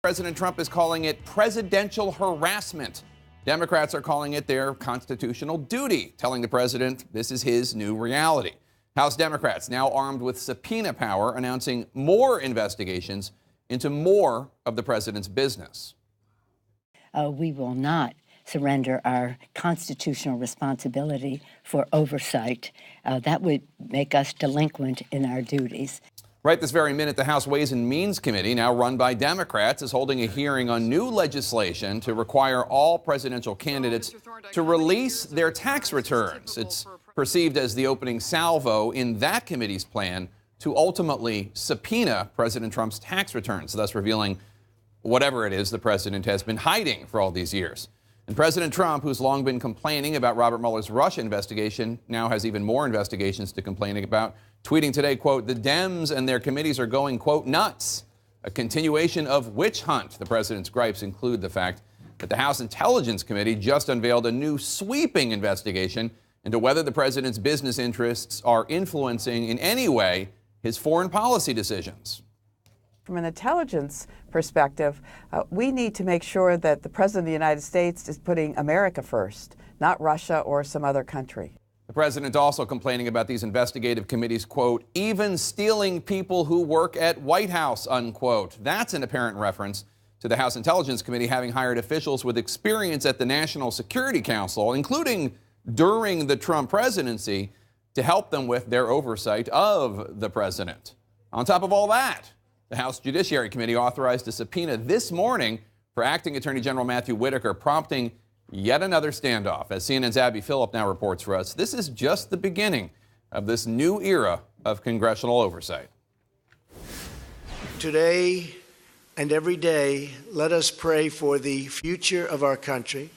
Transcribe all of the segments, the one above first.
President Trump is calling it presidential harassment. Democrats are calling it their constitutional duty, telling the president this is his new reality. House Democrats, now armed with subpoena power, announcing more investigations into more of the president's business. We will not surrender our constitutional responsibility for oversight. That would make us delinquent in our duties. Right this very minute, the House Ways and Means Committee, now run by Democrats, is holding a hearing on new legislation to require all presidential candidates to release their tax returns. It's perceived as the opening salvo in that committee's plan to ultimately subpoena President Trump's tax returns, thus revealing whatever it is the president has been hiding for all these years. And President Trump, who's long been complaining about Robert Mueller's Russia investigation, now has even more investigations to complain about, tweeting today, quote, "The Dems and their committees are going, quote, nuts." A continuation of witch hunt. The president's gripes include the fact that the House Intelligence Committee just unveiled a new sweeping investigation into whether the president's business interests are influencing in any way his foreign policy decisions. From an intelligence perspective, we need to make sure that the President of the United States is putting America first, not Russia or some other country. The president also complaining about these investigative committees, quote, even stealing people who work at White House, unquote. That's an apparent reference to the House Intelligence Committee having hired officials with experience at the National Security Council, including during the Trump presidency, to help them with their oversight of the president. On top of all that, the House Judiciary Committee authorized a subpoena this morning for Acting Attorney General Matthew Whitaker, prompting yet another standoff. As CNN's Abby Phillip now reports for us, this is just the beginning of this new era of congressional oversight. Today and every day, let us pray for the future of our country.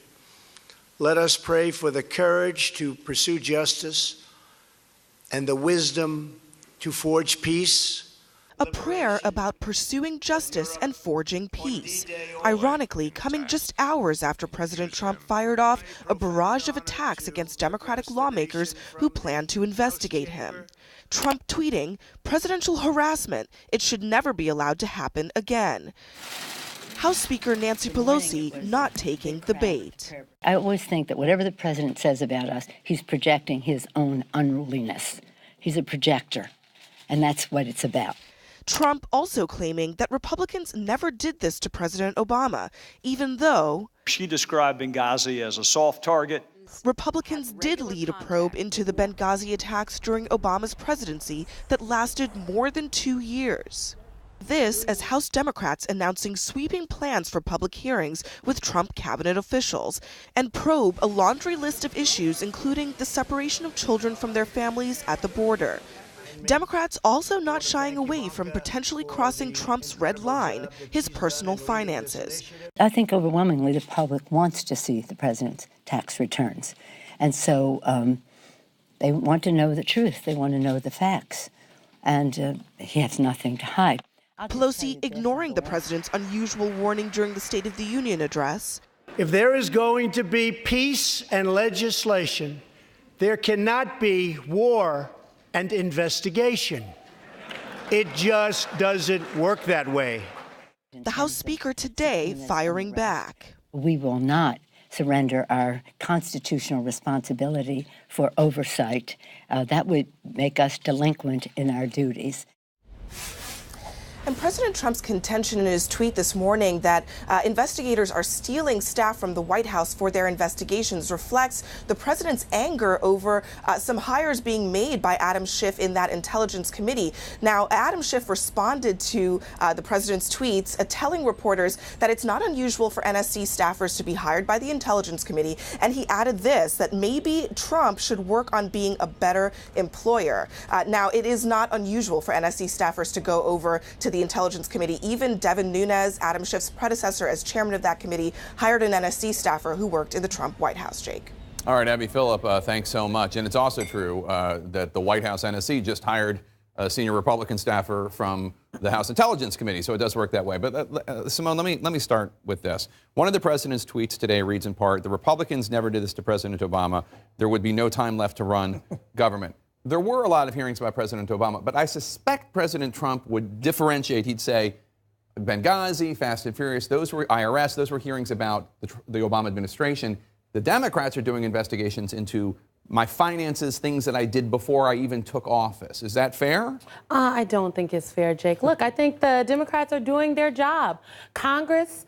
Let us pray for the courage to pursue justice and the wisdom to forge peace. A prayer about pursuing justice and forging peace. Ironically, coming just hours after President Trump fired off a barrage of attacks against Democratic lawmakers who plan to investigate him. Trump tweeting, "Presidential harassment. It should never be allowed to happen again." House Speaker Nancy Pelosi not taking the bait. I always think that whatever the president says about us, he's projecting his own unruliness. He's a projector, and that's what it's about. Trump also claiming that Republicans never did this to President Obama, even though she described Benghazi as a soft target. Republicans did lead a probe into the Benghazi attacks during Obama's presidency that lasted more than 2 years. This as House Democrats announcing sweeping plans for public hearings with Trump cabinet officials and probe a laundry list of issues, including the separation of children from their families at the border. Democrats also not shying away from potentially crossing Trump's red line, his personal finances. I think overwhelmingly the public wants to see the president's tax returns. And so they want to know the truth. They want to know the facts. And he has nothing to hide. Pelosi ignoring the president's unusual warning during the State of the Union address. If there is going to be peace and legislation, there cannot be war and investigation. It just doesn't work that way. The House Speaker today firing back. We will not surrender our constitutional responsibility for oversight. That would make us delinquent in our duties. And President Trump's contention in his tweet this morning that investigators are stealing staff from the White House for their investigations reflects the president's anger over some hires being made by Adam Schiff in that Intelligence Committee. Now, Adam Schiff responded to the president's tweets, telling reporters that it's not unusual for NSC staffers to be hired by the Intelligence Committee. And he added this, that maybe Trump should work on being a better employer. Now, it is not unusual for NSC staffers to go over to the Intelligence Committee. Even Devin Nunes, Adam Schiff's predecessor as chairman of that committee, hired an NSC staffer who worked in the Trump White House, Jake. All right, Abby Phillip, thanks so much. And it's also true that the White House NSC just hired a senior Republican staffer from the House Intelligence Committee, so it does work that way. But Simone, let me start with this. One of the president's tweets today reads in part, "The Republicans never did this to President Obama. There would be no time left to run government." There were a lot of hearings by President Obama, but I suspect President Trump would differentiate. He'd say, Benghazi, Fast and Furious, those were IRS, those were hearings about the Obama administration. The Democrats are doing investigations into my finances, things that I did before I even took office. Is that fair? I don't think it's fair, Jake. Look, I think the Democrats are doing their job. Congress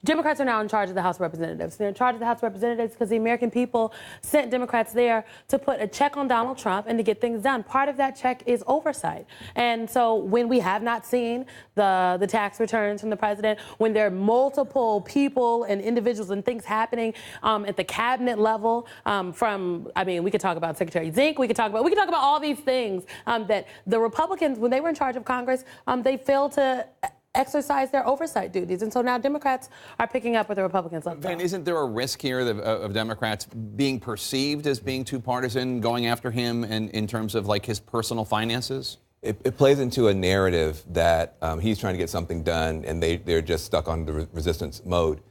Democrats are now in charge of the House of Representatives. They're in charge of the House of Representatives because the American people sent Democrats there to put a check on Donald Trump and to get things done. Part of that check is oversight. And so when we have not seen the tax returns from the president, when there are multiple people and individuals and things happening at the cabinet level, we could talk about Secretary Zink, we could talk about all these things that the Republicans, when they were in charge of Congress, they failed to exercise their oversight duties. And so now Democrats are picking up where the Republicans left off. And isn't there a risk here of Democrats being perceived as being too partisan, going after him in terms of like his personal finances? It plays into a narrative that he's trying to get something done and they're just stuck on the resistance mode.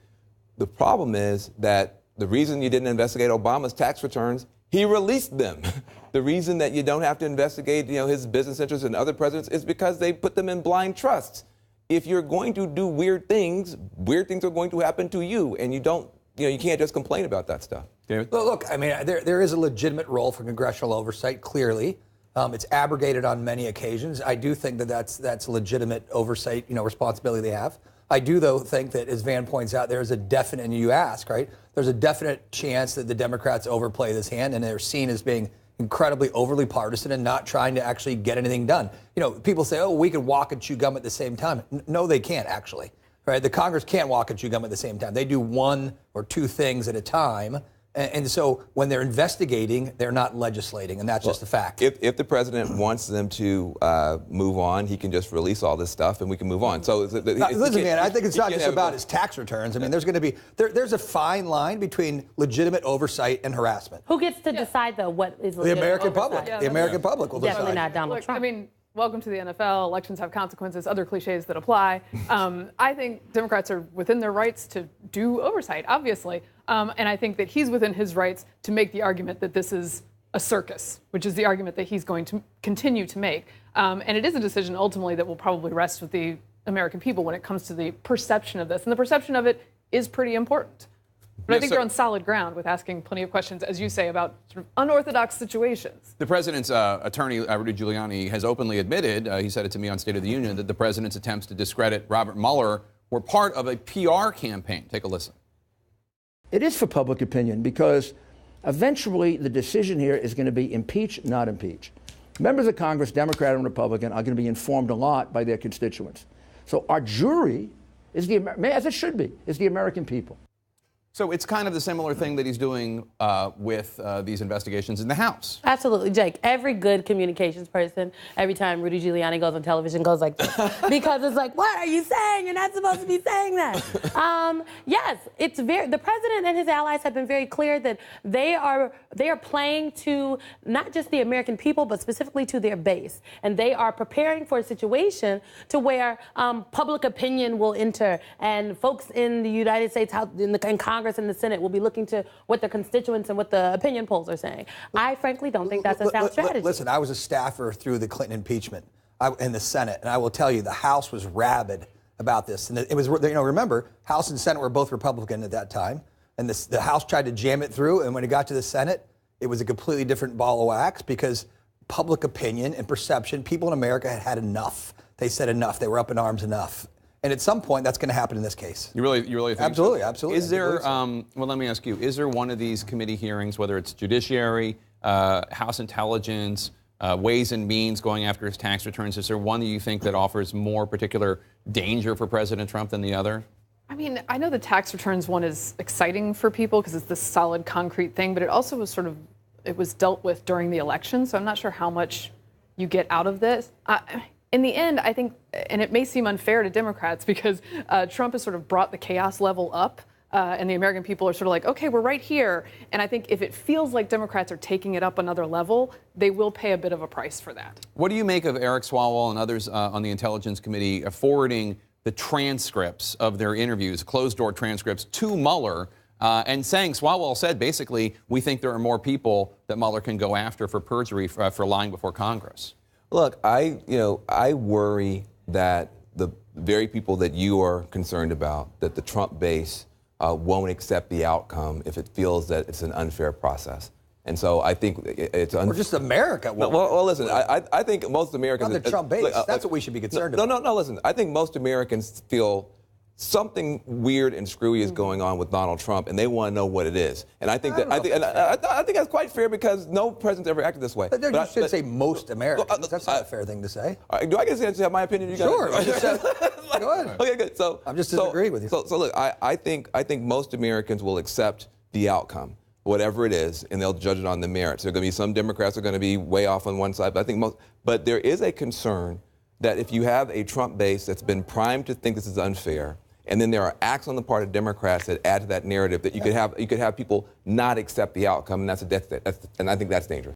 The problem is that the reason you didn't investigate Obama's tax returns, he released them. The reason that you don't have to investigate, his business interests and other presidents is because they put them in blind trusts. If you're going to do weird things are going to happen to you, and you can't just complain about that stuff. David? Look, there is a legitimate role for congressional oversight, clearly. It's abrogated on many occasions. I do think that that's legitimate oversight, responsibility they have. I do, though, think that, as Van points out, there's a definite, and you ask, right, there's a definite chance that the Democrats overplay this hand, and they're seen as being incredibly overly partisan and not trying to actually get anything done. People say, oh, we can walk and chew gum at the same time. No, they can't, actually. Right? The Congress can't walk and chew gum at the same time. They do one or two things at a time. And so when they're investigating, they're not legislating, and that's just a fact. If the president wants them to move on, he can just release all this stuff and we can move on. So listen, man, I think it's not just about his tax returns. There's going to be there's a fine line between legitimate oversight and harassment. Who gets to decide, though, what is legitimate The American oversight? public. The American public will decide. Definitely not Donald Trump. Welcome to the NFL. Elections have consequences, other cliches that apply. I think Democrats are within their rights to do oversight, obviously. And I think that he's within his rights to make the argument that this is a circus, which is the argument that he's going to continue to make. And it is a decision ultimately that will probably rest with the American people when it comes to the perception of this. And the perception of it is pretty important. But I think they're on solid ground with asking plenty of questions, as you say, about sort of unorthodox situations. The president's attorney, Rudy Giuliani, has openly admitted, he said it to me on State of the Union, that the president's attempts to discredit Robert Mueller were part of a PR campaign. Take a listen. It is for public opinion because eventually the decision here is going to be impeach, not impeach. Members of Congress, Democrat and Republican, are going to be informed a lot by their constituents. So our jury is as it should be, is the American people. So it's kind of the similar thing that he's doing with these investigations in the House. Absolutely, Jake. Every good communications person, every time Rudy Giuliani goes on television, goes like this. Because it's like, what are you saying? You're not supposed to be saying that. Yes, the president and his allies have been very clear that they are playing to not just the American people, but specifically to their base. And they are preparing for a situation to where public opinion will enter, and folks in the United States, in Congress and the Senate will be looking to what the constituents and what the opinion polls are saying. I frankly don't think that's a sound strategy. Listen, I was a staffer through the Clinton impeachment in the Senate, and I will tell you the House was rabid about this. And it was, remember, House and Senate were both Republican at that time, and the House tried to jam it through, and when it got to the Senate, it was a completely different ball of wax because public opinion and perception, people in America had had enough. They said enough. They were up in arms enough. And at some point, that's going to happen in this case. You really think absolutely, so? Absolutely. Is there, well, let me ask you, is there one of these committee hearings, whether it's Judiciary, House Intelligence, Ways and Means going after his tax returns, is there one that you think that offers more particular danger for President Trump than the other? I know the tax returns one is exciting for people because it's this solid, concrete thing, but it also was it was dealt with during the election, so I'm not sure how much you get out of this. In the end, I think, and it may seem unfair to Democrats because Trump has sort of brought the chaos level up, and the American people are sort of like, okay, we're right here. And I think if it feels like Democrats are taking it up another level, they will pay a bit of a price for that. What do you make of Eric Swalwell and others on the Intelligence Committee forwarding the transcripts of their interviews, closed-door transcripts, to Mueller, and saying, Swalwell said, basically, we think there are more people that Mueller can go after for perjury for lying before Congress? Look, I worry that the very people that you are concerned about, that the Trump base won't accept the outcome if it feels that it's an unfair process. And so I think it's Or just America. well, listen, I think most Americans... Not the Trump base. That's what we should be concerned about. No, listen. I think most Americans feel something weird and screwy is going on with Donald Trump, and they want to know what it is. And I think I think that's quite fair because no president's ever acted this way. But you should say most Americans. That's not a fair thing to say. Do I get a chance to have my opinion? Sure. Go ahead. Okay, good. So I'm just disagreeing with you. So look, I think most Americans will accept the outcome, whatever it is, and they'll judge it on the merits. There are going to be some Democrats who are going to be way off on one side, but I think but there is a concern that if you have a Trump base that's been primed to think this is unfair, and then there are acts on the part of Democrats that add to that narrative, that you could have people not accept the outcome, and and I think that's dangerous.